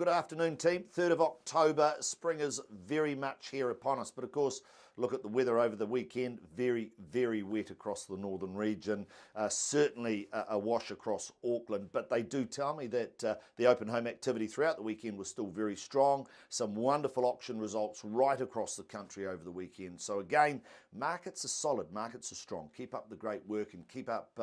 good afternoon, team. 3rd of October, spring is very much here upon us, but of course, look at the weather over the weekend. Very, very wet across the northern region. Certainly a wash across Auckland, but they do tell me that the open home activity throughout the weekend was still very strong. Some wonderful auction results right across the country over the weekend. So again, markets are solid, markets are strong. Keep up the great work and keep up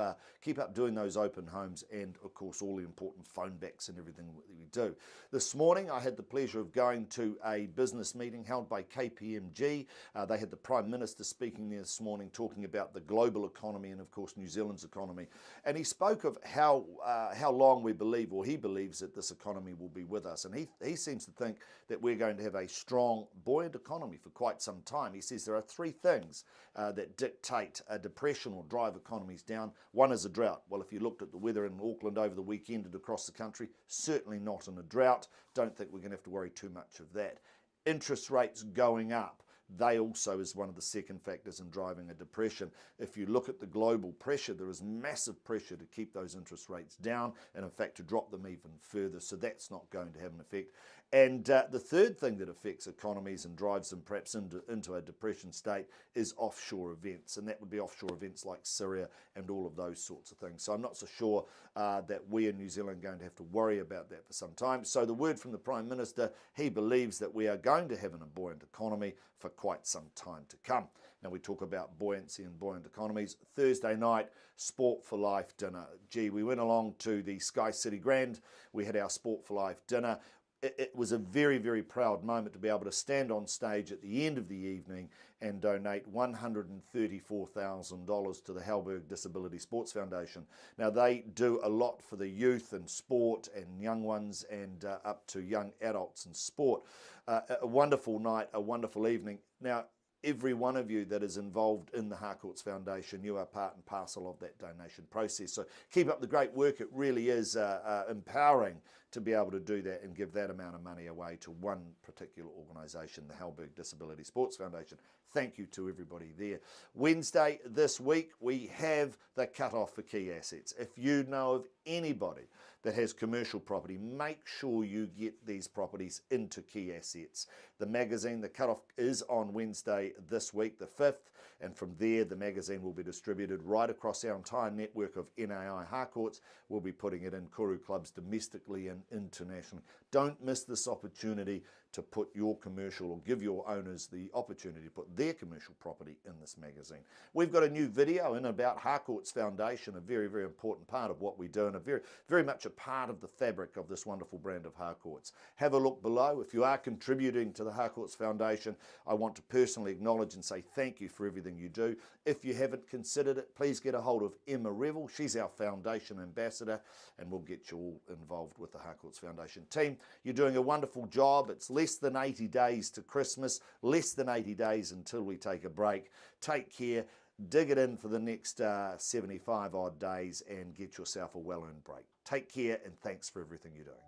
doing those open homes, and of course all the important phone backs and everything that we do. This morning I had the pleasure of going to a business meeting held by KPMG. They had the Prime Minister speaking there this morning, talking about the global economy and of course New Zealand's economy. And he spoke of how long we believe, or he believes, that this economy will be with us. And he seems to think that we're going to have a strong, buoyant economy for quite some time. He says there are three things that dictate a depression or drive economies down. One is a drought. Well, if you looked at the weather in Auckland over the weekend and across the country, certainly not in a drought. Don't think we're going to have to worry too much of that. Interest rates going up. They also is one of the second factors in driving a depression. If you look at the global pressure, there is massive pressure to keep those interest rates down and in fact to drop them even further, so that's not going to have an effect. And the third thing that affects economies and drives them perhaps into a depression state is offshore events, and that would be offshore events like Syria and all of those sorts of things. So I'm not so sure that we in New Zealand are going to have to worry about that for some time. So the word from the Prime Minister, he believes that we are going to have an buoyant economy for quite some time to come. Now we talk about buoyancy and buoyant economies. Thursday night, Sport for Life dinner. Gee, we went along to the Sky City Grand. We had our Sport for Life dinner. It was a very, very proud moment to be able to stand on stage at the end of the evening and donate $134,000 to the Halberg Disability Sports Foundation. Now they do a lot for the youth and sport and young ones and up to young adults in sport. A wonderful night, a wonderful evening. Now, every one of you that is involved in the Harcourts Foundation, you are part and parcel of that donation process. So keep up the great work. It really is empowering to be able to do that and give that amount of money away to one particular organisation, the Halberg Disability Sports Foundation. Thank you to everybody there. Wednesday this week, we have the cut-off for key assets. If you know of anybody that has commercial property, make sure you get these properties into key assets. The magazine, the cut-off is on Wednesday this week, the 5th, and from there the magazine will be distributed right across our entire network of NAI Harcourts. We'll be putting it in Kuru clubs domestically and internationally. Don't miss this opportunity to put your commercial, or give your owners the opportunity to put their commercial property in this magazine. We've got a new video in about Harcourts Foundation, a very, very important part of what we do and a very, very much a part of the fabric of this wonderful brand of Harcourts. Have a look below. If you are contributing to the Harcourts Foundation, I want to personally acknowledge and say thank you for everything you do. If you haven't considered it, please get a hold of Emma Revel. She's our foundation ambassador, and we'll get you all involved with the Harcourts Foundation team. You're doing a wonderful job. It's less than 80 days to Christmas, less than 80 days until we take a break. Take care, dig it in for the next 75 odd days and get yourself a well-earned break. Take care, and thanks for everything you're doing.